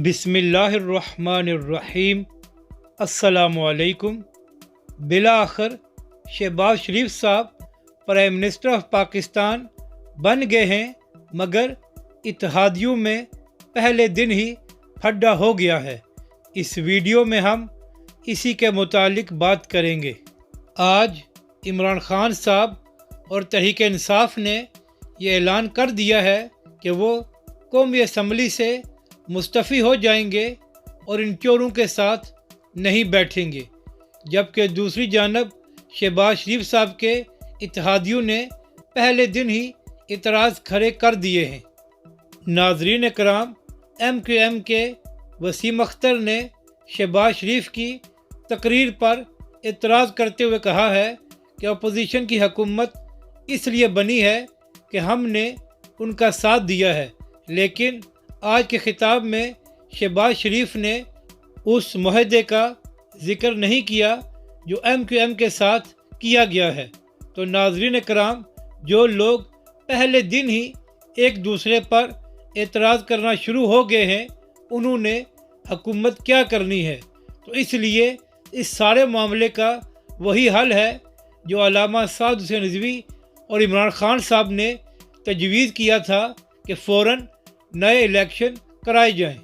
بسم اللہ الرحمن الرحیم۔ السلام علیکم۔ بالآخر شہباز شریف صاحب پرائم منسٹر آف پاکستان بن گئے ہیں، مگر اتحادیوں میں پہلے دن ہی پھڈا ہو گیا ہے۔ اس ویڈیو میں ہم اسی کے متعلق بات کریں گے۔ آج عمران خان صاحب اور تحریک انصاف نے یہ اعلان کر دیا ہے کہ وہ قومی اسمبلی سے مستعفی ہو جائیں گے اور ان چوروں کے ساتھ نہیں بیٹھیں گے، جبکہ دوسری جانب شہباز شریف صاحب کے اتحادیوں نے پہلے دن ہی اعتراض کھڑے کر دیے ہیں۔ ناظرین کرام، ایم کے وسیم اختر نے شہباز شریف کی تقریر پر اعتراض کرتے ہوئے کہا ہے کہ اپوزیشن کی حکومت اس لیے بنی ہے کہ ہم نے ان کا ساتھ دیا ہے، لیکن آج کے خطاب میں شہباز شریف نے اس معاہدے کا ذکر نہیں کیا جو ایم کے ساتھ کیا گیا ہے۔ تو ناظرین کرام، جو لوگ پہلے دن ہی ایک دوسرے پر اعتراض کرنا شروع ہو گئے ہیں، انہوں نے حکومت کیا کرنی ہے؟ تو اس لیے اس سارے معاملے کا وہی حل ہے جو علامہ سعد حسین رضوی اور عمران خان صاحب نے تجویز کیا تھا کہ فوراً نئے الیکشن کرائے جائیں۔